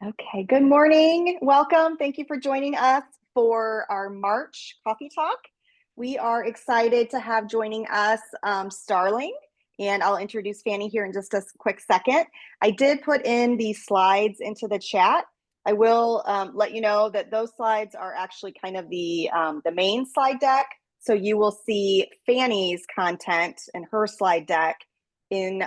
Okay, good morning. Welcome. Thank you for joining us for our March coffee talk. We are excited to have joining us Starling, and I'll introduce Fanny here in just a quick second. I did put in these slides into the chat. I will let you know that those slides are actually kind of the main slide deck. So you will see Fanny's content and her slide deck in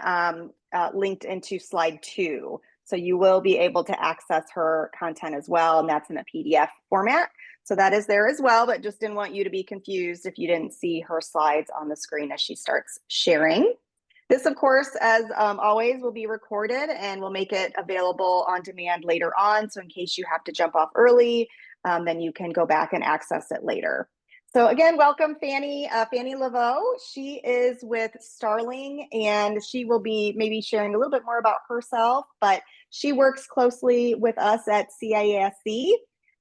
linked into slide 2. So you will be able to access her content as well, and that's in a PDF format. So that is there as well, but just didn't want you to be confused if you didn't see her slides on the screen as she starts sharing. This, of course, as always, will be recorded and we'll make it available on demand later on. So in case you have to jump off early, then you can go back and access it later. So again, welcome Fanny, Fanny Laveau. She is with Starling and she will be maybe sharing a little bit more about herself, but she works closely with us at CIASC,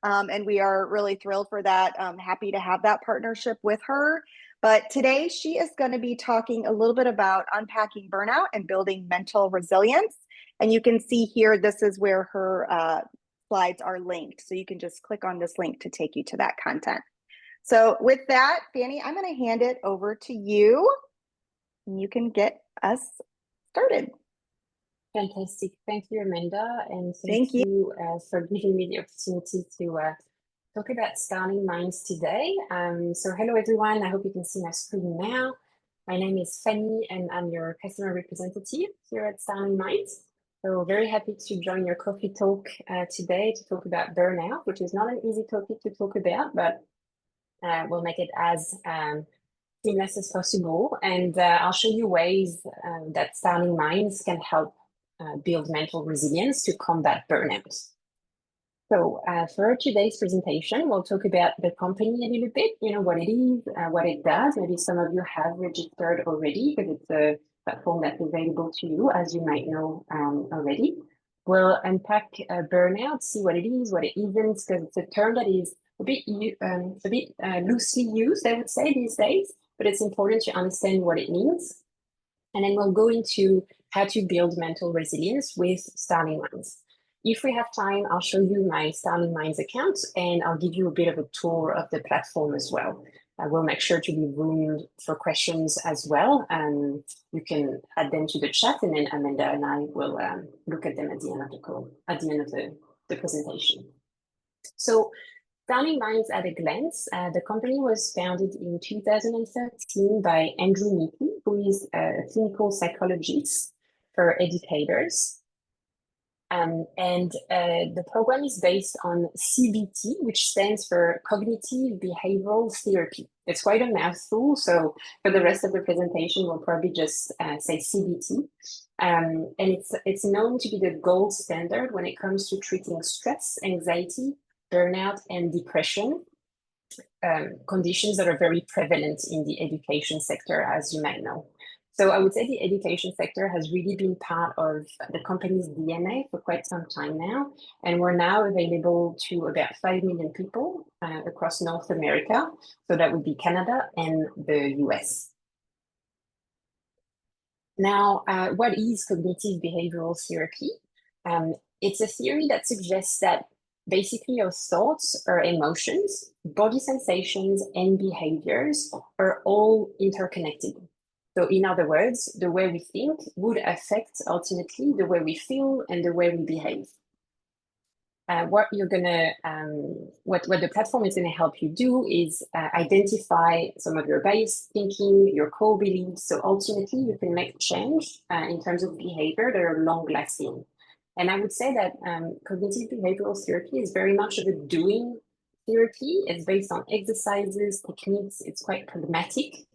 and we are really thrilled for that. Happy to have that partnership with her. But today she is going to be talking a little bit about unpacking burnout and building mental resilience. And you can see here, this is where her slides are linked. So you can just click on this link to take you to that content. So with that, Fanny, I'm going to hand it over to you and you can get us started. Fantastic. Thank you, Amanda. And Thank you. For giving me the opportunity to talk about Starling Minds today. So hello, everyone. I hope you can see my screen now. My name is Fanny, and I'm your customer representative here at Starling Minds. So very happy to join your coffee talk today to talk about burnout, which is not an easy topic to talk about, but we'll make it as seamless as possible. And I'll show you ways that Starling Minds can help build mental resilience to combat burnout. So for today's presentation, we'll talk about the company a little bit, what it is, what it does. Maybe some of you have registered already because it's a platform that's available to you, as you might know already. We'll unpack burnout, see what it is, what it isn't, because it's a term that is a bit loosely used, I would say, these days, but it's important to understand what it means. And then we'll go into how to build mental resilience with Starling Minds. If we have time, I'll show you my Starling Minds account and I'll give you a bit of a tour of the platform as well. I will make sure to leave room for questions as well. You can add them to the chat and then Amanda and I will look at them at the end of the call, at the end of the presentation. So Starling Minds at a glance, the company was founded in 2013 by Andrew Nicky, who is a clinical psychologist for educators. The program is based on CBT, which stands for Cognitive Behavioral Therapy. It's quite a mouthful, so for the rest of the presentation, we'll probably just say CBT. And it's known to be the gold standard when it comes to treating stress, anxiety, burnout, and depression, conditions that are very prevalent in the education sector, as you might know. So I would say the education sector has really been part of the company's DNA for quite some time now, and we're now available to about 5 million people across North America. So that would be Canada and the US. Now, what is cognitive behavioral therapy? It's a theory that suggests that basically our thoughts or emotions, body sensations, and behaviors are all interconnected. So in other words, the way we think would affect ultimately the way we feel and the way we behave. What the platform is gonna help you do is identify some of your biased thinking, your core beliefs. So ultimately you can make change in terms of behavior that are long lasting. And I would say that cognitive behavioral therapy is very much of a doing therapy. It's based on exercises, techniques. It's quite pragmatic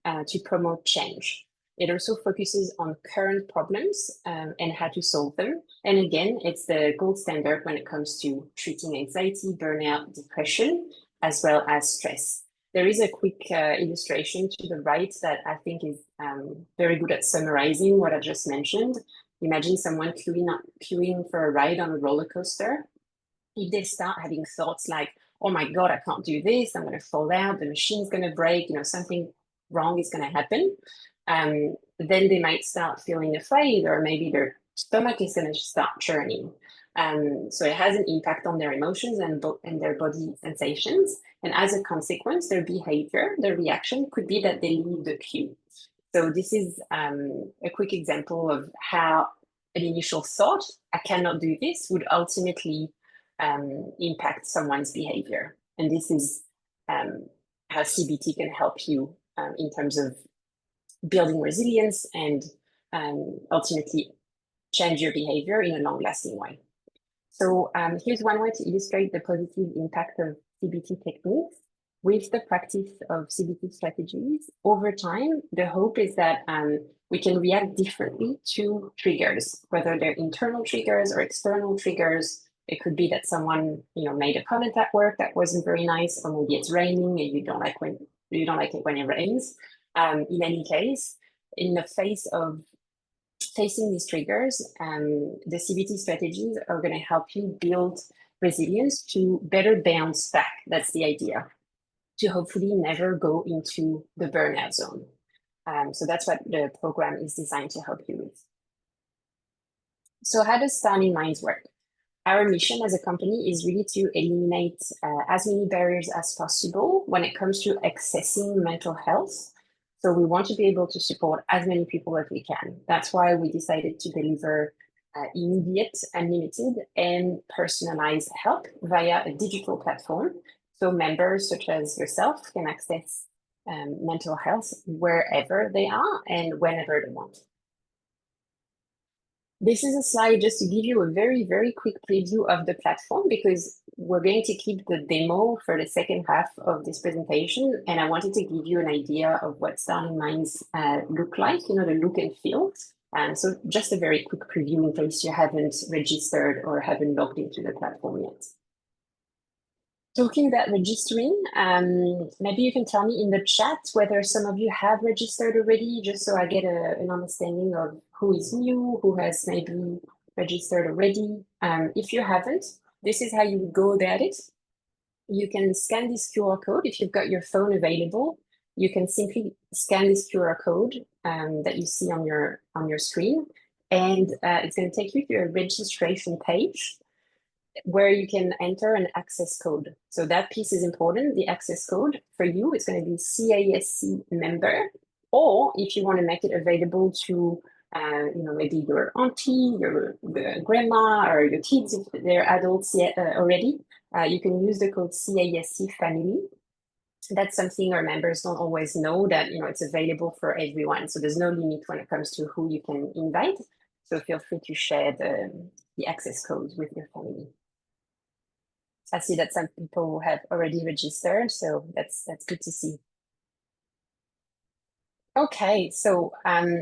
to promote change. It also focuses on current problems and how to solve them. And again, it's the gold standard when it comes to treating anxiety, burnout, depression, as well as stress. There is a quick illustration to the right that I think is very good at summarizing what I just mentioned. Imagine someone queuing for a ride on a roller coaster. If they start having thoughts like, oh my God, I can't do this, I'm going to fall out, the machine's going to break, something wrong is going to happen. Then they might start feeling afraid, or maybe they're stomach is going to start churning. So it has an impact on their emotions and their body sensations. And as a consequence, their behavior, their reaction could be that they leave the queue. So this is a quick example of how an initial thought, I cannot do this, would ultimately impact someone's behavior. And this is how CBT can help you in terms of building resilience and ultimately change your behavior in a long-lasting way. So here's one way to illustrate the positive impact of CBT techniques. With the practice of CBT strategies, over time, the hope is that we can react differently to triggers, whether they're internal triggers or external triggers. It could be that someone, made a comment at work that wasn't very nice, or maybe it's raining and you don't like it when it rains. In any case, in the face of facing these triggers, the CBT strategies are going to help you build resilience to better bounce back. That's the idea, to hopefully never go into the burnout zone. So that's what the program is designed to help you with. So how does Starting Minds work? Our mission as a company is really to eliminate as many barriers as possible when it comes to accessing mental health. So we want to be able to support as many people as we can. That's why we decided to deliver immediate, unlimited, and personalized help via a digital platform. So members such as yourself can access mental health wherever they are and whenever they want. This is a slide just to give you a very, very quick preview of the platform, because we're going to keep the demo for the second half of this presentation. And I wanted to give you an idea of what Starting Minds look like, the look and feel. So just a very quick preview in case you haven't registered or haven't logged into the platform yet. Talking about registering, maybe you can tell me in the chat whether some of you have registered already, just so I get an understanding of who is new, who has maybe registered already. If you haven't, this is how you would go about it. You can scan this QR code. If you've got your phone available, you can simply scan this QR code that you see on your screen, and it's going to take you to a registration page where you can enter an access code. So that piece is important. The access code for you is going to be CASC member, or if you want to make it available to, maybe your auntie, your grandma, or your kids, if they're adults yet, already, you can use the code CASC family. That's something our members don't always know, that it's available for everyone. So there's no limit when it comes to who you can invite. So feel free to share the access codes with your family. I see that some people have already registered, so that's good to see. Okay, so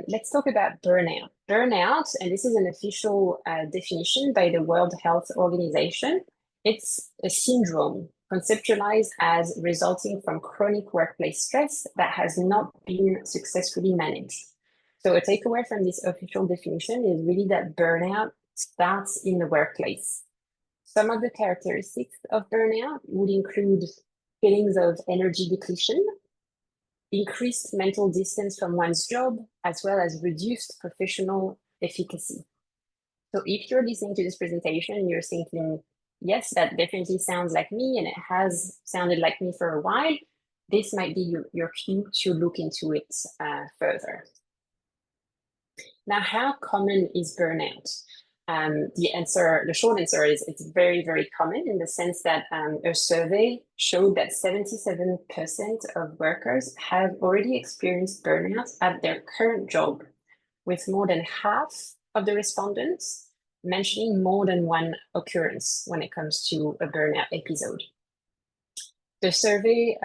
let's talk about burnout. Burnout, and this is an official definition by the World Health Organization. It's a syndrome conceptualized as resulting from chronic workplace stress that has not been successfully managed. So a takeaway from this official definition is really that burnout starts in the workplace. Some of the characteristics of burnout would include feelings of energy depletion, increased mental distance from one's job, as well as reduced professional efficacy. So if you're listening to this presentation and you're thinking, yes, that definitely sounds like me, and it has sounded like me for a while, this might be your cue to look into it further. Now, how common is burnout? The short answer is it's very, very common, in the sense that a survey showed that 77% of workers have already experienced burnout at their current job, with more than half of the respondents mentioning more than one occurrence when it comes to a burnout episode. The survey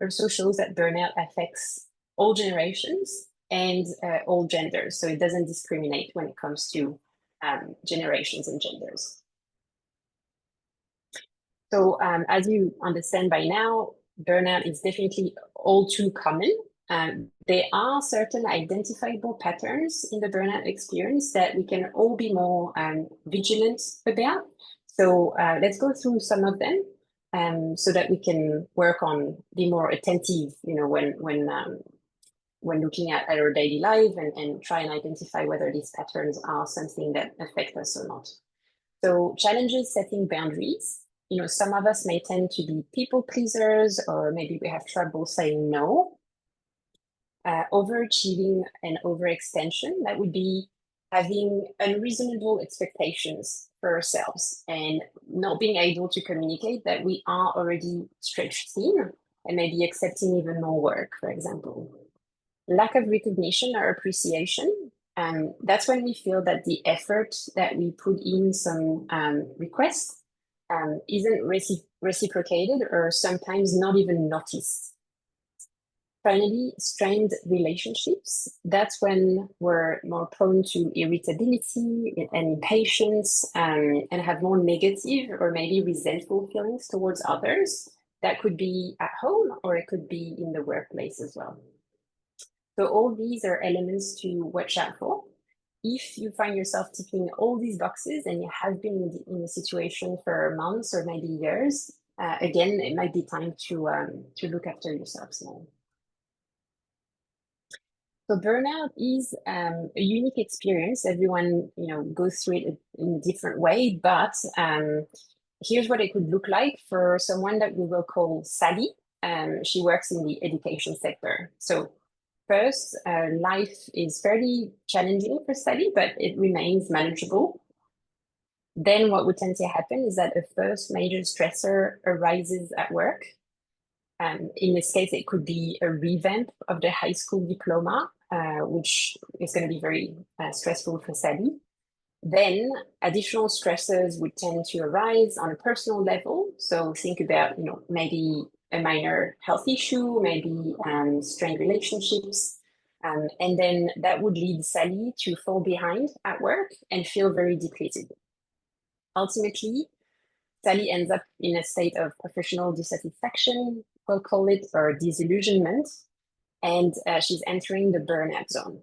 also shows that burnout affects all generations and all genders, so it doesn't discriminate when it comes to generations and genders. So as you understand by now, burnout is definitely all too common. There are certain identifiable patterns in the burnout experience that we can all be more vigilant about. So let's go through some of them so that we can work on being more attentive, when when looking at our daily life and try and identify whether these patterns are something that affect us or not. So challenges setting boundaries. Some of us may tend to be people pleasers, or maybe we have trouble saying no. Overachieving and overextension, that would be having unreasonable expectations for ourselves and not being able to communicate that we are already stretched thin and maybe accepting even more work, for example. Lack of recognition or appreciation. That's when we feel that the effort that we put in some requests isn't reciprocated or sometimes not even noticed. Finally, strained relationships. That's when we're more prone to irritability and impatience and have more negative or maybe resentful feelings towards others. That could be at home or it could be in the workplace as well. So all these are elements to watch out for. If you find yourself ticking all these boxes and you have been in a situation for months or maybe years, again, it might be time to look after yourselves more. So burnout is a unique experience. Everyone, goes through it in a different way, but here's what it could look like for someone that we will call Sally. She works in the education sector. So first, life is fairly challenging for Sally, but it remains manageable. Then what would tend to happen is that a first major stressor arises at work. In this case, it could be a revamp of the high school diploma, which is going to be very stressful for Sally. Then additional stresses would tend to arise on a personal level. So think about, maybe a minor health issue, maybe strained relationships. And then that would lead Sally to fall behind at work and feel very depleted. Ultimately, Sally ends up in a state of professional dissatisfaction, we'll call it, or disillusionment, and she's entering the burnout zone.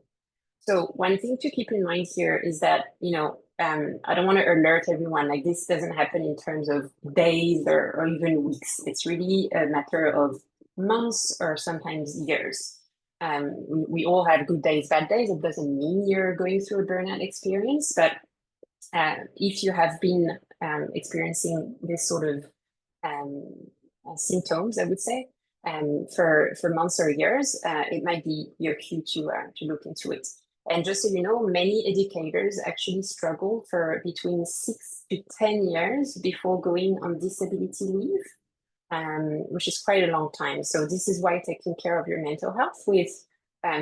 So one thing to keep in mind here is that, I don't want to alert everyone, like this doesn't happen in terms of days or even weeks. It's really a matter of months or sometimes years. We all have good days, bad days. It doesn't mean you're going through a burnout experience, but if you have been experiencing this sort of symptoms, I would say, for months or years, it might be your cue to look into it. And just so you know, many educators actually struggle for between 6 to 10 years before going on disability leave, which is quite a long time. So this is why taking care of your mental health with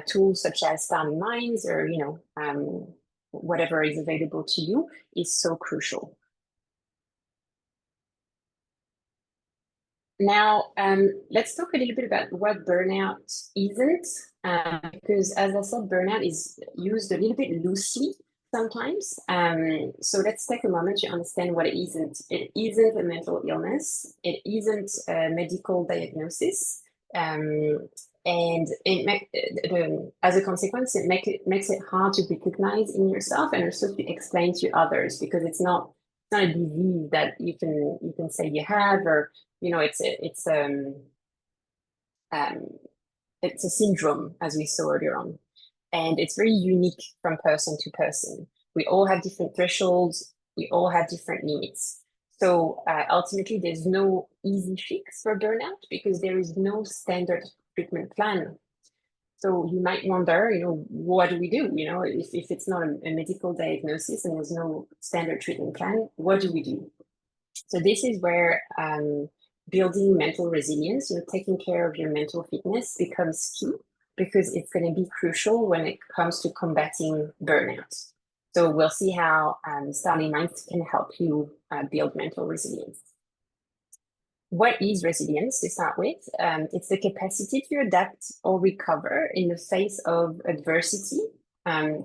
tools such as Starting Minds or, whatever is available to you is so crucial. Now, let's talk a little bit about what burnout isn't, because as I said, burnout is used a little bit loosely sometimes. So let's take a moment to understand what it isn't. It isn't a mental illness. It isn't a medical diagnosis. And as a consequence, it makes it hard to recognize in yourself and also to explain to others because it's not a disease that you can say you have, or it's a syndrome, as we saw earlier on, and it's very unique from person to person. We all have different thresholds. We all have different needs. So ultimately, there's no easy fix for burnout because there is no standard treatment plan. So you might wonder, what do we do? If it's not a medical diagnosis and there's no standard treatment plan, what do we do? So this is where building mental resilience, taking care of your mental fitness becomes key because it's going to be crucial when it comes to combating burnout. So we'll see how Starting Minds can help you build mental resilience. What is resilience to start with? It's the capacity to adapt or recover in the face of adversity,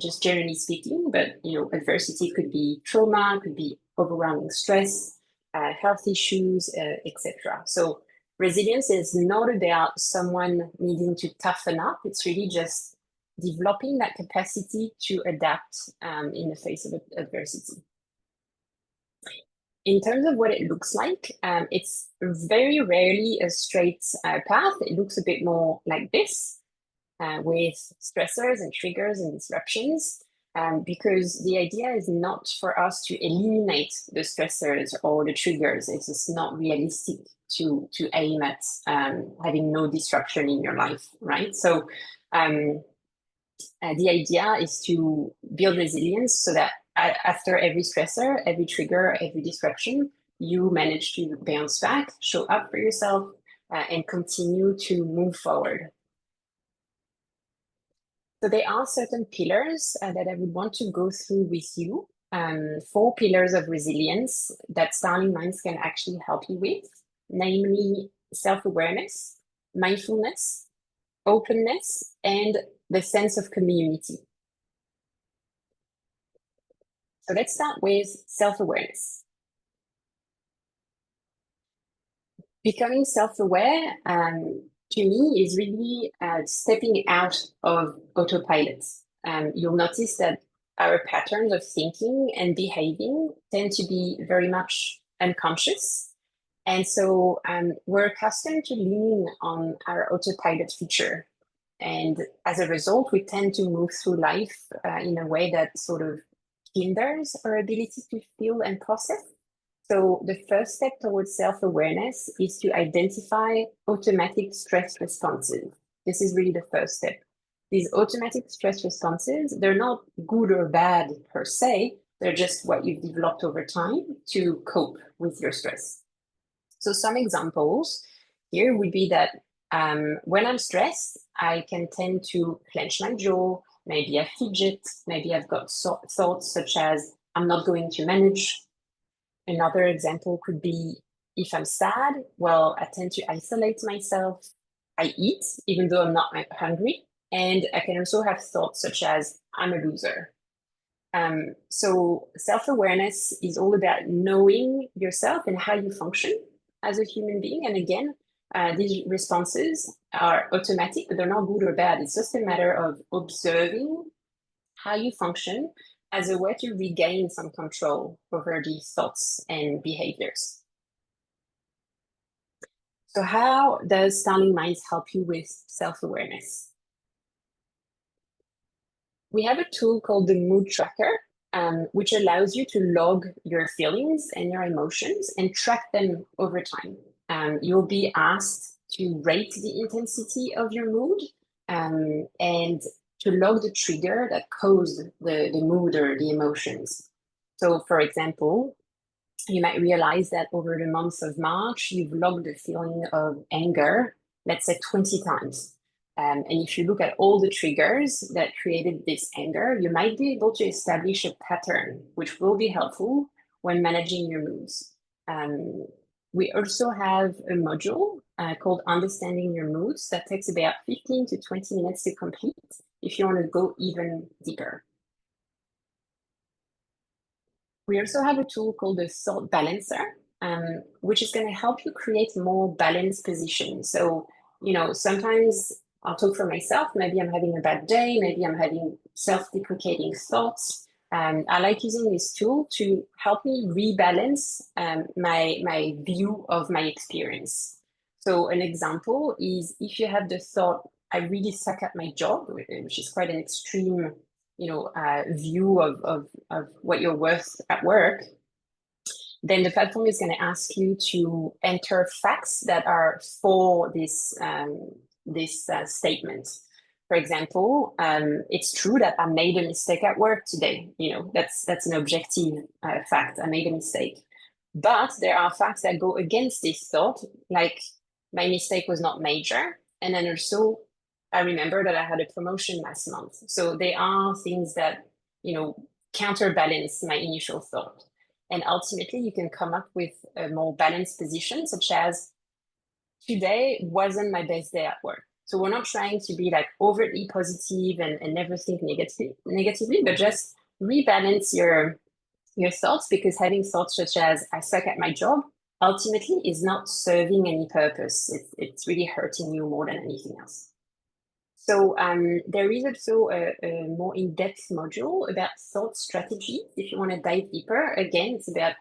just generally speaking, but adversity could be trauma, could be overwhelming stress, health issues, etc. So resilience is not about someone needing to toughen up. It's really just developing that capacity to adapt in the face of adversity. In terms of what it looks like, it's very rarely a straight path. It looks a bit more like this. with stressors and triggers and disruptions. Because the idea is not for us to eliminate the stressors or the triggers. It's just not realistic to aim at having no disruption in your life, right? So the idea is to build resilience so that after every stressor, every trigger, every disruption, you manage to bounce back, show up for yourself, and continue to move forward. So there are certain pillars that I would want to go through with you. 4 pillars of resilience that Starling Minds can actually help you with, namely self-awareness, mindfulness, openness, and the sense of community. So let's start with self-awareness. Becoming self-aware to me is really stepping out of autopilot. You'll notice that our patterns of thinking and behaving tend to be very much unconscious. And so we're accustomed to leaning on our autopilot feature. And as a result, we tend to move through life in a way that sort of hinders our ability to feel and process. So the first step towards self-awareness is to identify automatic stress responses. This is really the first step. These automatic stress responses, they're not good or bad per se, they're just what you've developed over time to cope with your stress. So some examples here would be that when I'm stressed, I can tend to clench my jaw, maybe I fidget, maybe I've got thoughts such as, I'm not going to manage. Another example could be if I'm sad, well, I tend to isolate myself. I eat, even though I'm not hungry. And I can also have thoughts such as, I'm a loser. So self-awareness is all about knowing yourself and how you function as a human being. And again, these responses are automatic, but they're not good or bad. It's just a matter of observing how you function as a way to regain some control over these thoughts and behaviors. So how does Starling Minds help you with self-awareness? We have a tool called the Mood Tracker, which allows you to log your feelings and your emotions and track them over time. You'll be asked to rate the intensity of your mood and to log the trigger that caused the mood or the emotions. So, for example, you might realize that over the month of March, you've logged the feeling of anger, let's say 20 times. And if you look at all the triggers that created this anger, you might be able to establish a pattern, which will be helpful when managing your moods. We also have a module called Understanding Your Moods that takes about 15 to 20 minutes to complete if you want to go even deeper. We also have a tool called the Thought Balancer, which is going to help you create more balanced positions. So, sometimes I'll talk for myself. Maybe I'm having a bad day. Maybe I'm having self-deprecating thoughts. I like using this tool to help me rebalance my view of my experience. So an example is if you have the thought, I really suck at my job, which is quite an extreme view of what you're worth at work, then the platform is going to ask you to enter facts that are for this statement. For example, it's true that I made a mistake at work today. That's an objective fact. I made a mistake. But there are facts that go against this thought, like my mistake was not major. And then also, I remember that I had a promotion last month. So there are things that, counterbalance my initial thought. And ultimately, you can come up with a more balanced position, such as today wasn't my best day at work. So we're not trying to be like overtly positive and never think negatively, but just rebalance your thoughts, because having thoughts such as I suck at my job ultimately is not serving any purpose. It's really hurting you more than anything else. So there is also a more in-depth module about thought strategy. If you want to dive deeper, again, it's about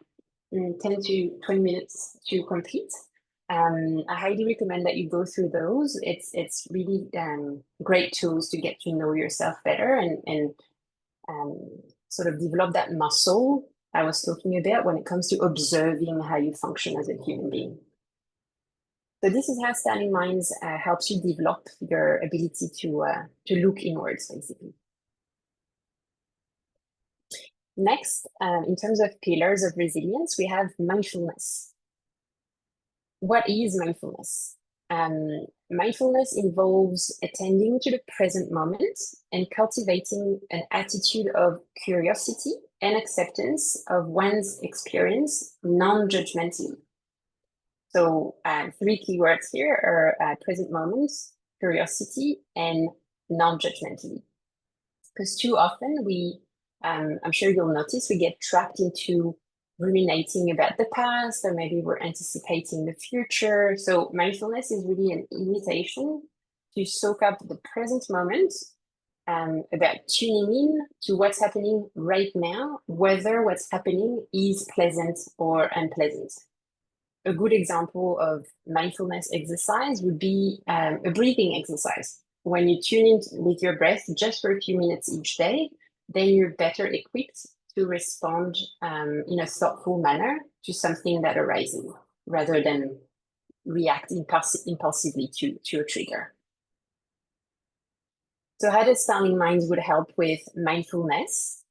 10 to 20 minutes to complete. I highly recommend that you go through those. It's really great tools to get to know yourself better and sort of develop that muscle I was talking about when it comes to observing how you function as a human being. So this is how Standing Minds helps you develop your ability to look inwards, basically. Next, in terms of pillars of resilience, we have mindfulness. What is mindfulness? Mindfulness involves attending to the present moment and cultivating an attitude of curiosity and acceptance of one's experience non-judgmentally. So three keywords here are present moment, curiosity, and non-judgmentally. Because too often I'm sure you'll notice, we get trapped into ruminating about the past, or maybe we're anticipating the future. So mindfulness is really an invitation to soak up the present moment, about tuning in to what's happening right now, whether what's happening is pleasant or unpleasant. A good example of mindfulness exercise would be a breathing exercise. When you tune in with your breath just for a few minutes each day, then you're better equipped to respond in a thoughtful manner to something that arises rather than react impulsively to a trigger. So how does Standing Minds would help with mindfulness?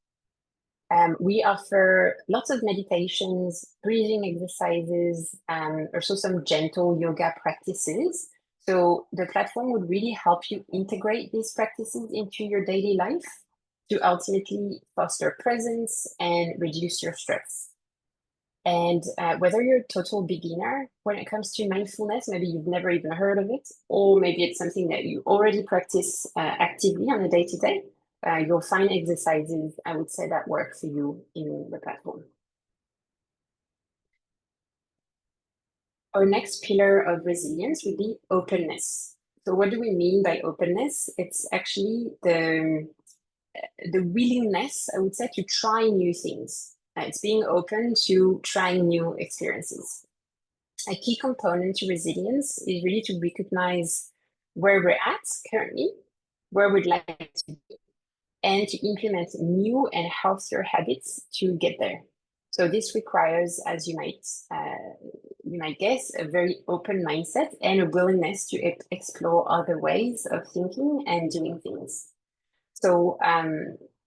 We offer lots of meditations, breathing exercises, also some gentle yoga practices. So the platform would really help you integrate these practices into your daily life to ultimately foster presence and reduce your stress. And whether you're a total beginner when it comes to mindfulness, maybe you've never even heard of it, or maybe it's something that you already practice actively on a day-to-day, you'll find exercises, I would say, that work for you in the platform. Our next pillar of resilience would be openness. So what do we mean by openness? It's actually the willingness, I would say, to try new things. It's being open to trying new experiences. A key component to resilience is really to recognize where we're at currently, where we'd like to be, and to implement new and healthier habits to get there. So this requires, as you might guess, a very open mindset and a willingness to explore other ways of thinking and doing things. So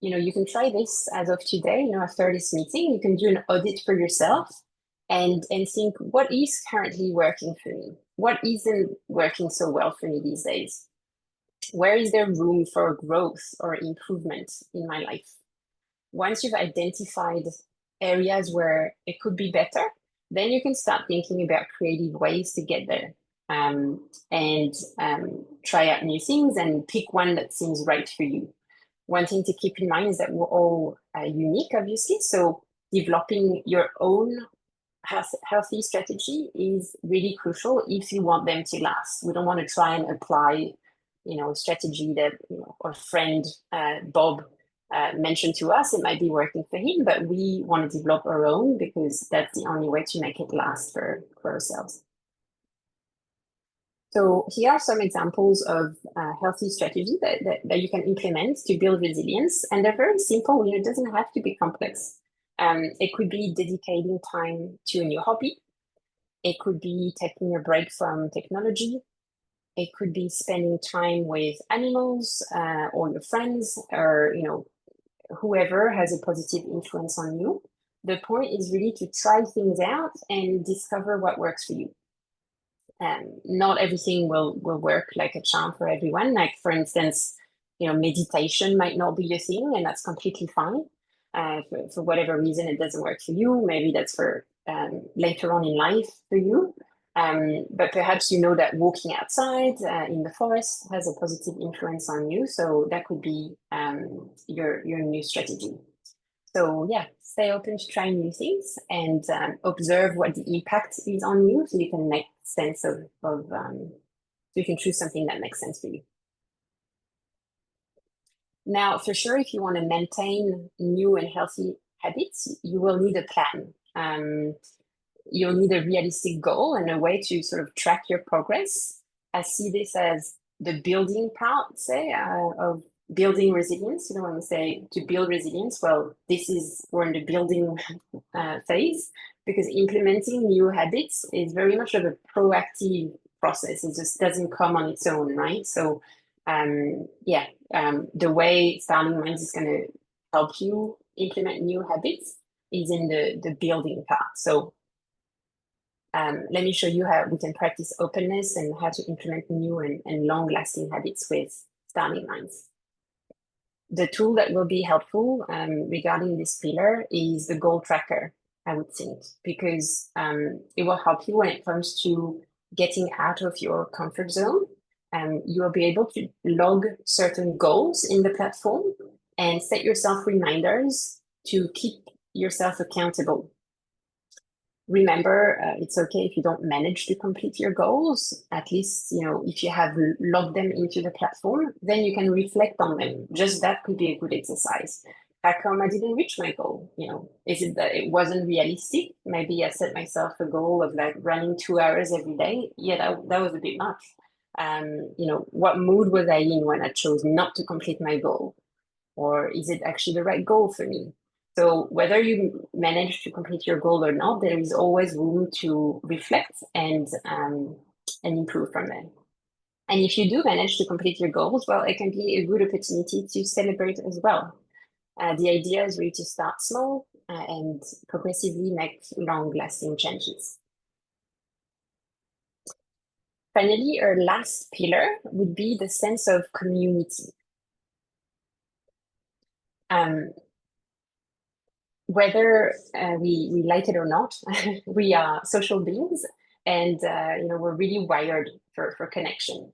you can try this as of today. After this meeting, you can do an audit for yourself and think, what is currently working for me? What isn't working so well for me these days? Where is there room for growth or improvement in my life? Once you've identified areas where it could be better, then you can start thinking about creative ways to get there, and try out new things and pick one that seems right for you. One thing to keep in mind is that we're all unique, obviously. So developing your own healthy strategy is really crucial if you want them to last. We don't want to try and apply, a strategy that our friend Bob mentioned to us. It might be working for him, but we want to develop our own because that's the only way to make it last for ourselves. So here are some examples of healthy strategy that you can implement to build resilience. And they're very simple. It doesn't have to be complex. It could be dedicating time to a new hobby. It could be taking a break from technology. It could be spending time with animals or your friends or, whoever has a positive influence on you. The point is really to try things out and discover what works for you. Not everything will work like a charm for everyone. Like, for instance, meditation might not be your thing, and that's completely fine. For whatever reason, it doesn't work for you. Maybe that's for later on in life for you. But perhaps that walking outside in the forest has a positive influence on you. So that could be your new strategy. So yeah, stay open to trying new things and observe what the impact is on you, so you can make sense so you can choose something that makes sense for you. Now, for sure, if you want to maintain new and healthy habits, you will need a plan. you'll need a realistic goal and a way to sort of track your progress. I see this as the building part, say, of building resilience. You know, when we say to build resilience, well, we're in the building phase, because implementing new habits is very much of a proactive process. It just doesn't come on its own, right? So, the way Starting Minds is going to help you implement new habits is in the building part. So let me show you how we can practice openness and how to implement new and long-lasting habits with Starting Minds. The tool that will be helpful regarding this pillar is the goal tracker, I would think, because it will help you when it comes to getting out of your comfort zone. You will be able to log certain goals in the platform and set yourself reminders to keep yourself accountable. Remember, it's okay if you don't manage to complete your goals. At least, if you have logged them into the platform, then you can reflect on them. Just that could be a good exercise. How come I didn't reach my goal? Is it that it wasn't realistic? Maybe I set myself a goal of like running 2 hours every day. Yeah, that was a bit much. What mood was I in when I chose not to complete my goal? Or is it actually the right goal for me? So whether you manage to complete your goal or not, there is always room to reflect and improve from there. And if you do manage to complete your goals, well, it can be a good opportunity to celebrate as well. The idea is really to start small and progressively make long-lasting changes. Finally, our last pillar would be the sense of community. Whether we like it or not, we are social beings, and we're really wired for connection.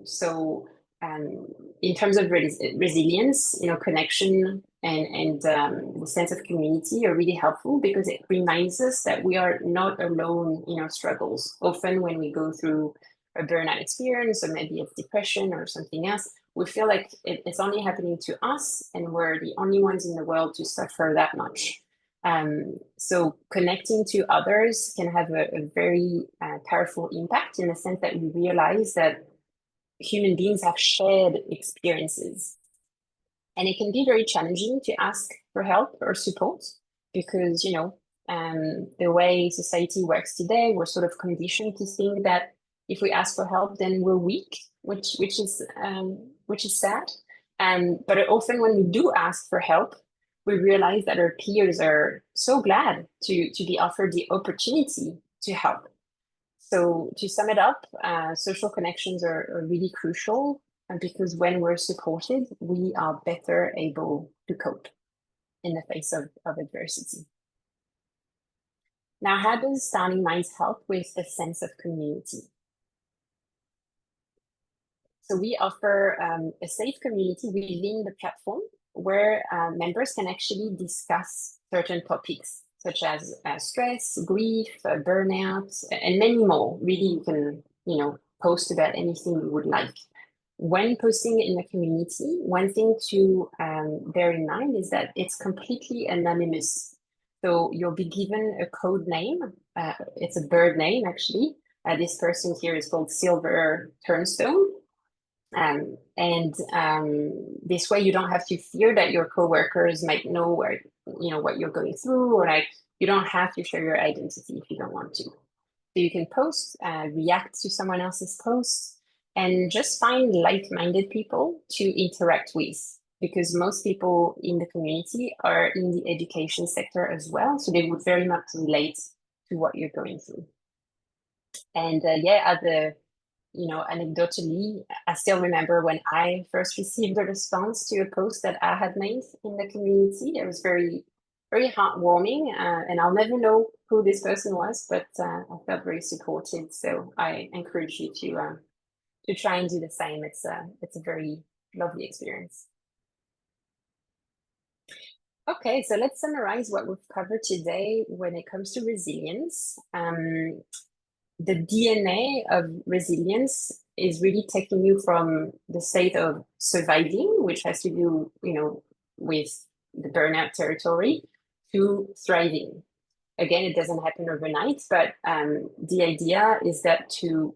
So in terms of resilience, connection and the sense of community are really helpful because it reminds us that we are not alone in our struggles. Often when we go through a burnout experience or maybe a depression or something else, we feel like it's only happening to us and we're the only ones in the world to suffer that much. So connecting to others can have a very powerful impact in the sense that we realize that human beings have shared experiences. And it can be very challenging to ask for help or support because, the way society works today, we're sort of conditioned to think that if we ask for help, then we're weak, which is sad. But often when we do ask for help, we realize that our peers are so glad to be offered the opportunity to help. So to sum it up, social connections are really crucial because when we're supported, we are better able to cope in the face of adversity. Now, how does Starting Minds help with the sense of community? So we offer a safe community within the platform where members can actually discuss certain topics such as stress, grief, burnout, and many more. Really, you can, post about anything you would like. When posting in the community, one thing to bear in mind is that it's completely anonymous. So you'll be given a code name. It's a bird name, actually. This person here is called Silver Turnstone. This way you don't have to fear that your coworkers might know what you're going through, or like you don't have to share your identity if you don't want to. So you can post, react to someone else's posts, and just find like-minded people to interact with, because most people in the community are in the education sector as well, so they would very much relate to what you're going through. And anecdotally, I still remember when I first received a response to a post that I had made in the community. It was very, very heartwarming, and I'll never know who this person was, but I felt very supported. So I encourage you to try and do the same. It's a very lovely experience. Okay, so let's summarize what we've covered today when it comes to resilience. The DNA of resilience is really taking you from the state of surviving, which has to do, with the burnout territory, to thriving. Again, it doesn't happen overnight, but the idea is to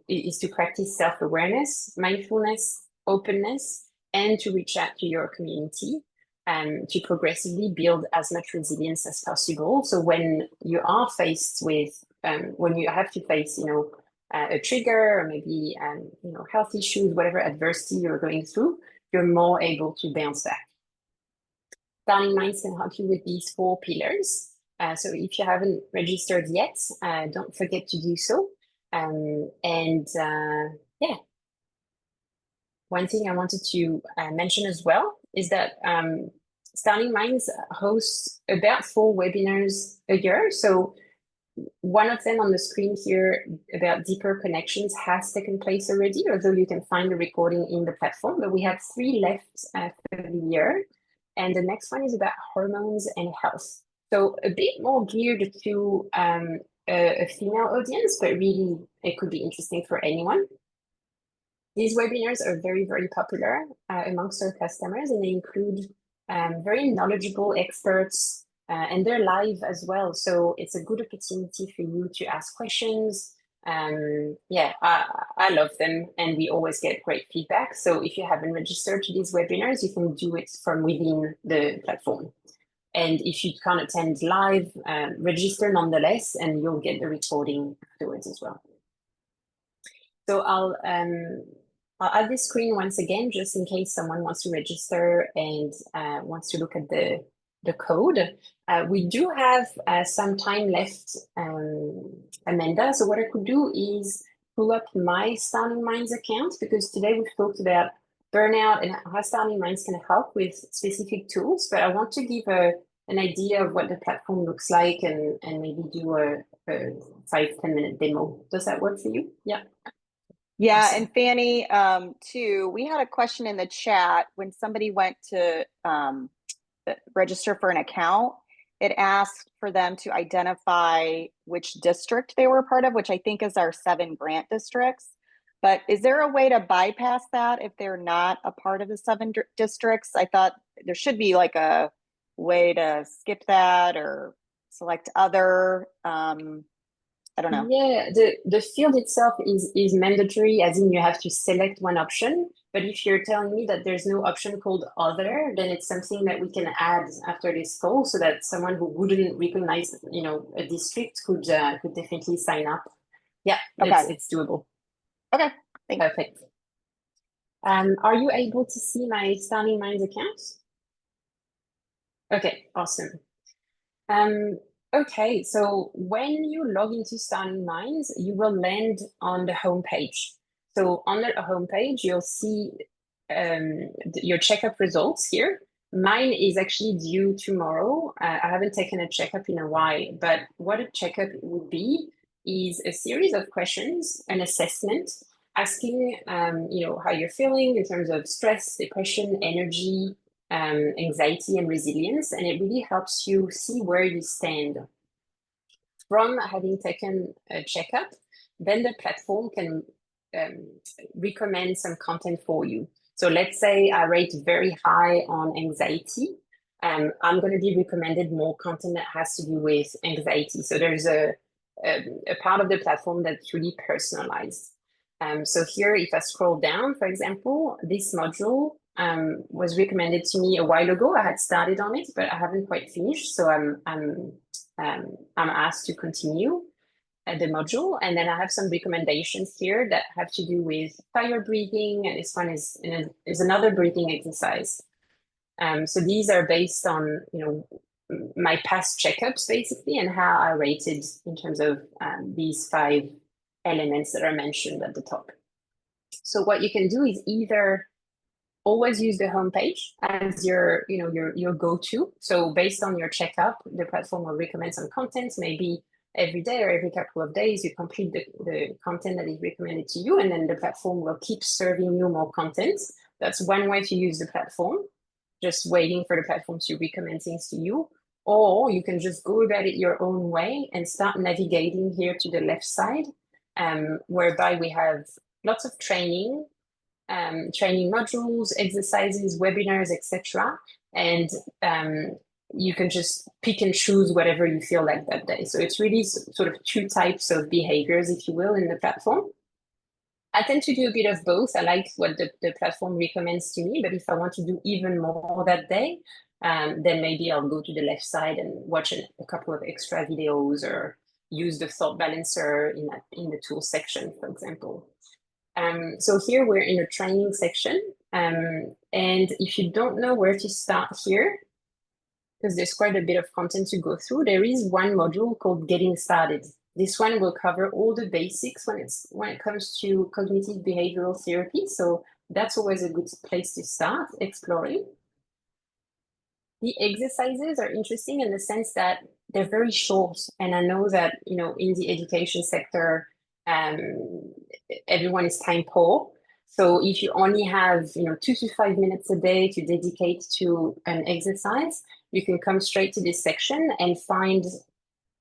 practice self-awareness, mindfulness, openness, and to reach out to your community to progressively build as much resilience as possible. So when you are faced with, when you have to face, a trigger or maybe, health issues, whatever adversity you're going through, you're more able to bounce back. Starting Minds can help you with these 4 pillars. So if you haven't registered yet, don't forget to do so. Yeah, one thing I wanted to mention as well is that Starting Minds hosts about 4 webinars a year. So one of them on the screen here about deeper connections has taken place already, although you can find the recording in the platform. But we have 3 left for the year. And the next one is about hormones and health. So a bit more geared to a female audience, but really it could be interesting for anyone. These webinars are very, very popular amongst our customers, and they include very knowledgeable experts, and they're live as well. So it's a good opportunity for you to ask questions. Yeah, I love them, and we always get great feedback. So if you haven't registered to these webinars, you can do it from within the platform. And if you can't attend live, register nonetheless, and you'll get the recording afterwards as well. So I'll add this screen once again, just in case someone wants to register and wants to look at the code. We do have some time left, Amanda. So what I could do is pull up my Starting Minds account, because today we've talked about burnout and how Starting Minds can help with specific tools. But I want to give an idea of what the platform looks like and maybe do a 5-10 minute demo. Does that work for you? Yeah. Yeah, Awesome. and Fanny, too, we had a question in the chat when somebody went to register for an account. It asked for them to identify which district they were a part of, which I think is our 7 grant districts. But is there a way to bypass that if they're not a part of the 7 districts? I thought there should be like a way to skip that or select other. I don't know. Yeah, the field itself is mandatory, as in you have to select one option. But if you're telling me that there's no option called other, then it's something that we can add after this call, so that someone who wouldn't recognize, a district could definitely sign up. Yeah, Okay. it's doable. Okay, thanks. Perfect. Are you able to see my Starting Minds account? Okay, awesome. Okay, so when you log into Starting Minds, you will land on the home page. So on the home page, you'll see your checkup results here. Mine is actually due tomorrow. I haven't taken a checkup in a while, but what a checkup would be is a series of questions, an assessment, asking how you're feeling in terms of stress, depression, energy, anxiety, and resilience, and it really helps you see where you stand. From having taken a checkup, then the platform can recommend some content for you. So let's say I rate very high on anxiety. I'm going to be recommended more content that has to do with anxiety. So there's a part of the platform that's really personalized. So here, if I scroll down, for example, this module was recommended to me a while ago. I had started on it, but I haven't quite finished. So I'm asked to continue the module. And then I have some recommendations here that have to do with fire breathing. And this one is another breathing exercise. So these are based on, my past checkups basically, and how I rated in terms of these 5 elements that are mentioned at the top. So what you can do is either always use the homepage as your go-to. So based on your checkup, the platform will recommend some content, maybe every day or every couple of days, you complete the content that is recommended to you, and then the platform will keep serving you more content. That's one way to use the platform, just waiting for the platform to recommend things to you. Or you can just go about it your own way and start navigating here to the left side, whereby we have lots of training modules, exercises, webinars, etc. And you can just pick and choose whatever you feel like that day. So it's really sort of two types of behaviors, if you will, in the platform. I tend to do a bit of both. I like what the platform recommends to me, but if I want to do even more that day, then maybe I'll go to the left side and watch a couple of extra videos or use the thought balancer in the tools section, for example. So here we're in the training section. And if you don't know where to start here, because there's quite a bit of content to go through, there is one module called Getting Started. This one will cover all the basics when it comes to cognitive behavioral therapy. So that's always a good place to start exploring. The exercises are interesting in the sense that they're very short. And I know that, you know, in the education sector, everyone is time poor. So if you only have, you know, 2 to 5 minutes a day to dedicate to an exercise, you can come straight to this section and find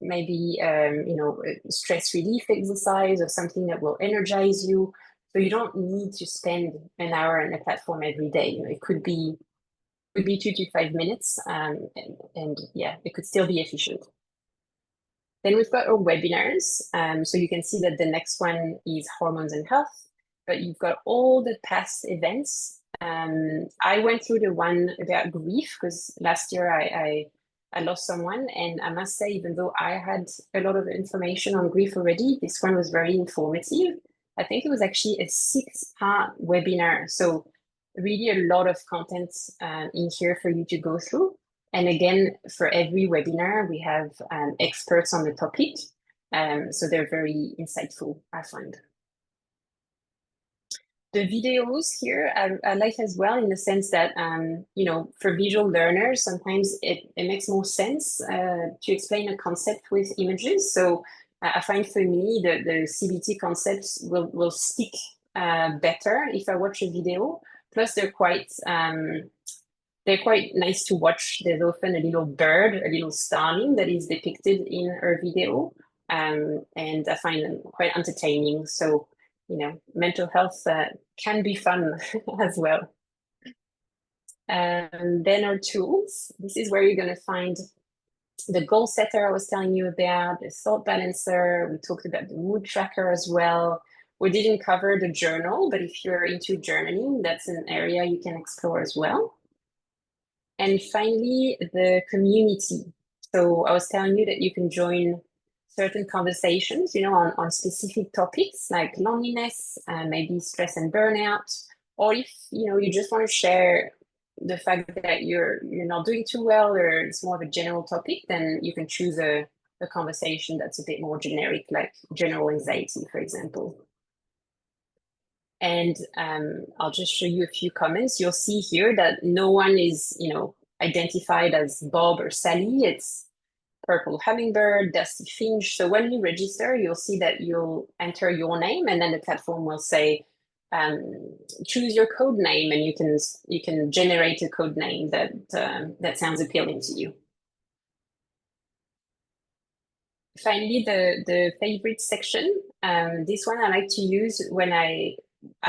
maybe, you know, a stress relief exercise or something that will energize you. So you don't need to spend an hour on a platform every day. You know, it could be 2 to 5 minutes, and yeah, it could still be efficient. Then we've got our webinars. So you can see that the next one is hormones and health, but you've got all the past events. I went through the one about grief because last year I lost someone, and I must say, even though I had a lot of information on grief already, this one was very informative. I think it was actually a 6-part webinar. So really a lot of content in here for you to go through. And again, for every webinar, we have experts on the topic. So they're very insightful, I find. The videos here I like as well in the sense that, you know, for visual learners, sometimes it makes more sense to explain a concept with images. So I find for me the CBT concepts will stick better if I watch a video. Plus, they're quite nice to watch. There's often a little bird, a little starling that is depicted in our video. And I find them quite entertaining. So, you know, mental health can be fun as well. And then our tools. This is where you're going to find the goal setter I was telling you about, the thought balancer. We talked about the mood tracker as well. We didn't cover the journal, but if you're into journaling, that's an area you can explore as well. And finally, the community. So I was telling you that you can join certain conversations, you know, on specific topics like loneliness, maybe stress and burnout, or if, you know, you just want to share the fact that you're not doing too well, or it's more of a general topic, then you can choose a conversation that's a bit more generic, like general anxiety, for example. And I'll just show you a few comments. You'll see here that no one is, you know, identified as Bob or Sally. It's Purple Hummingbird, Dusty Finch. So when you register, you'll see that you'll enter your name, and then the platform will say, choose your code name, and you can generate a code name that sounds appealing to you. Finally, the favorite section. This one I like to use when I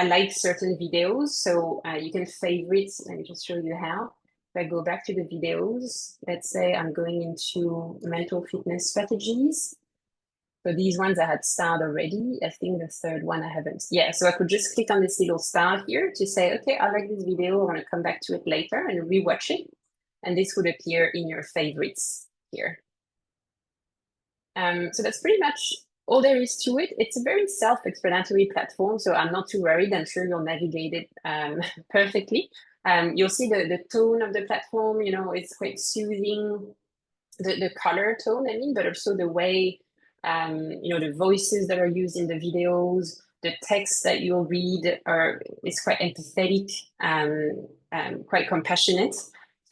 like certain videos. So you can favorite. Let me just show you how. If I go back to the videos, let's say I'm going into mental fitness strategies. So these ones I had starred already. I think the third one I haven't. Yeah, so I could just click on this little star here to say, okay, I like this video. I want to come back to it later and rewatch it. And this would appear in your favorites here. So that's pretty much all there is to it. It's a very self-explanatory platform, so I'm not too worried. I'm sure you'll navigate it perfectly. You'll see the tone of the platform, you know, it's quite soothing, the color tone, I mean, but also the way, you know, the voices that are used in the videos, the text that you'll read is quite empathetic, quite compassionate.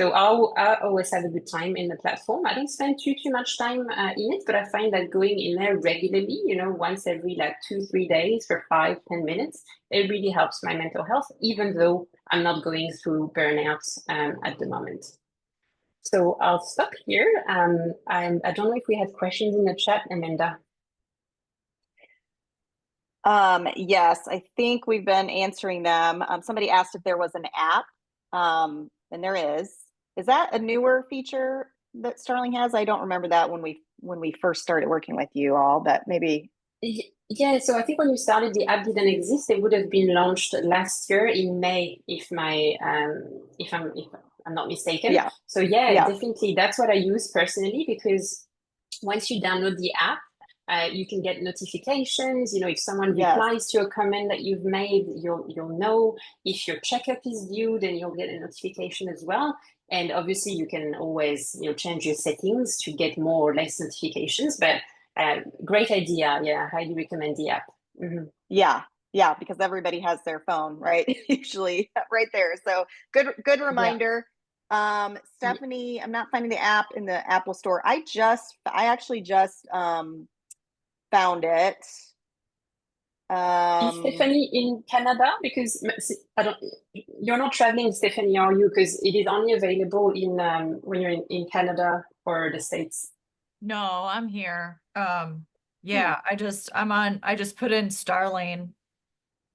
So I always have a good time in the platform. I don't spend too much time in it, but I find that going in there regularly, you know, once every like 2-3 days for 5-10 minutes, it really helps my mental health, even though I'm not going through burnout at the moment. So I'll stop here. I don't know if we had questions in the chat, Amanda. Yes, I think we've been answering them. Somebody asked if there was an app, and there is. Is that a newer feature, that Starling has? I don't remember that when we first started working with you all, but maybe. Yeah, so I think when you started, the app didn't exist. It would have been launched last year in May, if I'm not mistaken. Yeah, So yeah, yeah, definitely that's what I use personally because once you download the app, you can get notifications. You know, if someone yes, replies to a comment that you've made, you'll know. If your checkup is due, then you'll get a notification as well. And obviously, you can always change your settings to get more or less notifications. But great idea. Yeah, I highly recommend the app. Mhm. yeah, yeah, because everybody has their phone, right? Usually right there. So good Yeah. reminder. Stephanie, I'm not finding the app in the Apple store. I actually just found it. Is Um, Stephanie in Canada? Because I don't, you're not traveling, Stephanie, are you? Because it is only available in when you're in Canada or the States. No, I'm here. hmm. Yeah, I just put in Starling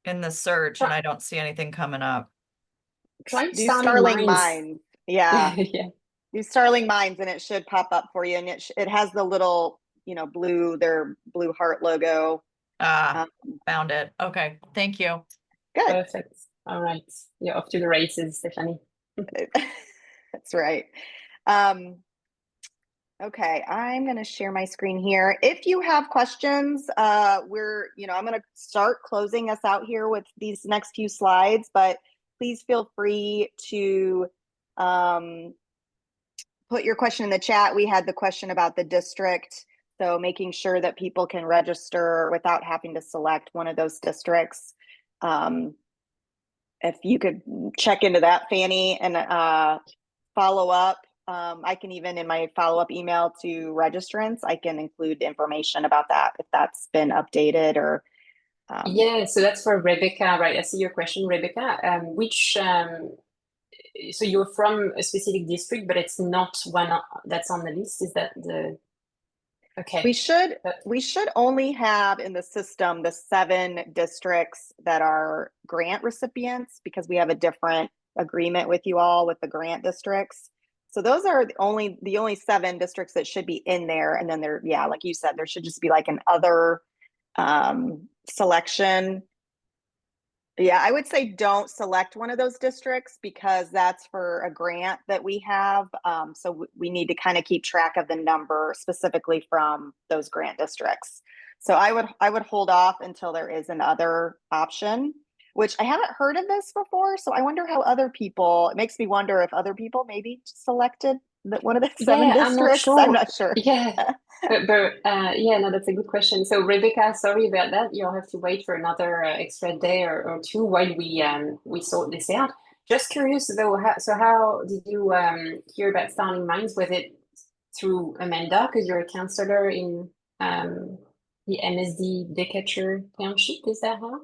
in the search and Try, I don't see anything coming up. try Do Starling Starling Mines. Mines. Yeah, Yeah. do Starling Mines, and it should pop up for you. And it has the little, their blue heart logo. Ah, Um, found it. Okay, thank you. good. Perfect. All right. You're off to the races, Stephanie. That's right. Um, okay, I'm going to share my screen here. If you have questions, I'm going to start closing us out here with these next few slides, but please feel free to um, put your question in the chat. We had the question about the district, so making sure that people can register without having to select one of those districts. Um, if you could check into that, Fanny, and follow up. I can even in my follow-up email to registrants, I can include information about that if that's been updated or Yeah, so that's for Rebecca, right? I see your question, Rebecca. So you're from a specific district, but it's not that's on the list. Is that the, we okay. should But we should only have in the system the 7 districts that are grant recipients because we have a different agreement with you all with the grant districts. So those are the only 7 districts that should be in there. And then yeah, like you said, there should just be like an other selection. Yeah, I would say don't select one of those districts because that's for a grant that we have. So we need to kind of keep track of the number specifically from those grant districts. So I would hold off until there is another option, which I haven't heard of this before. So I wonder how other people. It makes me wonder if other people maybe selected one of the 7 yeah, I'm not districts. I'm sure. not sure. Yeah, but yeah, no, that's a good question. So Rebecca, sorry about that. You'll have to wait for another extra day or two while we sort this out. Just curious though, how did you hear about Starling Minds? Was it through Amanda because you're a counselor in the MSD Decatur Township? Is that how?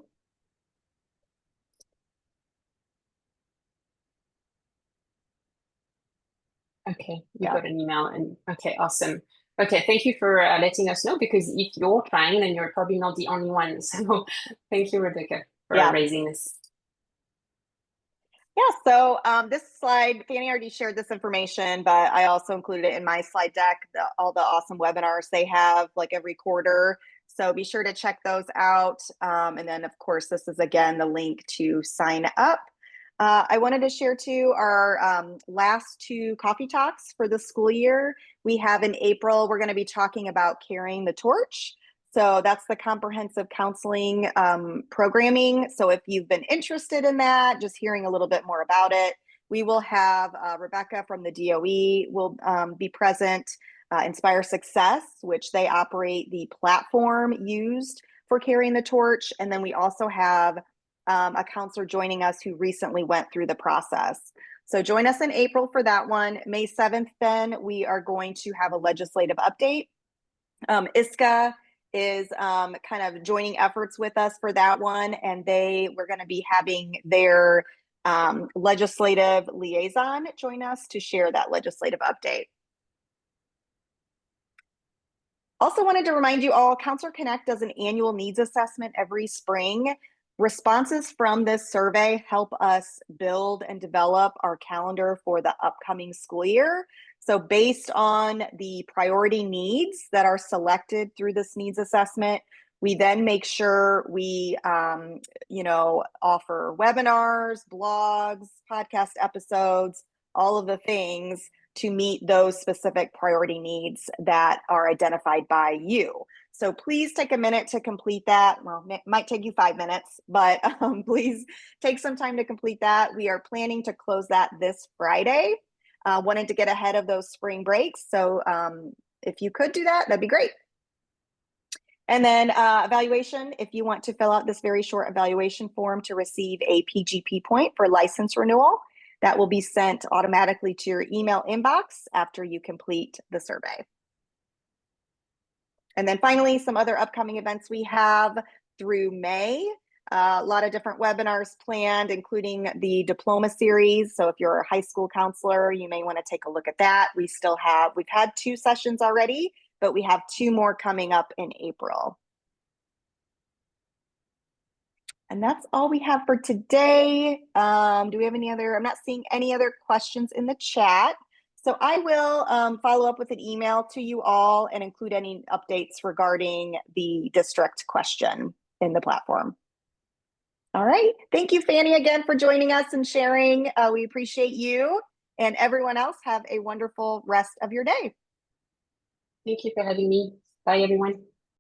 Okay, you Yeah. got an email and okay, awesome. Okay, thank you for letting us know because if you're trying, then you're probably not the only one. So thank you, Rebecca, for Yeah. raising this. Yeah, so this slide, Fanny already shared this information, but I also included it in my slide deck, all the awesome webinars they have like every quarter. So be sure to check those out. And then, of course, this is again the link to sign up. I wanted to share too our last 2 coffee talks for the school year. We have in April, we're going to be talking about carrying the torch. So that's the comprehensive counseling programming. So if you've been interested in that, just hearing a little bit more about it, we will have Rebecca from the DOE will be present. Inspire Success, which they operate the platform used for carrying the torch. And then we also have a counselor joining us who recently went through the process. So join us in April for that one. May 7th, then we are going to have a legislative update. ISCA is kind of joining efforts with us for that one, and we're going to be having their legislative liaison join us to share that legislative update. Also wanted to remind you all, Counselor Connect does an annual needs assessment every spring. Responses from this survey help us build and develop our calendar for the upcoming school year. So based on the priority needs that are selected through this needs assessment, we then make sure we, offer webinars, blogs, podcast episodes, all of the things to meet those specific priority needs that are identified by you. So please take a minute to complete that. Well, it might take you 5 minutes, but please take some time to complete that. We are planning to close that this Friday. Wanted to get ahead of those spring breaks. So if you could do that, that'd be great. And then evaluation, if you want to fill out this very short evaluation form to receive a PGP point for license renewal, that will be sent automatically to your email inbox after you complete the survey. And then finally, some other upcoming events we have through May. A lot of different webinars planned, including the diploma series. So if you're a high school counselor, you may want to take a look at that. We've had 2 sessions already, but we have 2 more coming up in April. And that's all we have for today. Do we have any other? I'm not seeing any other questions in the chat. So I will follow up with an email to you all and include any updates regarding the district question in the platform. All right. Thank you, Fanny, again for joining us and sharing. We appreciate you, and everyone else have a wonderful rest of your day. Thank you for having me. Bye, everyone.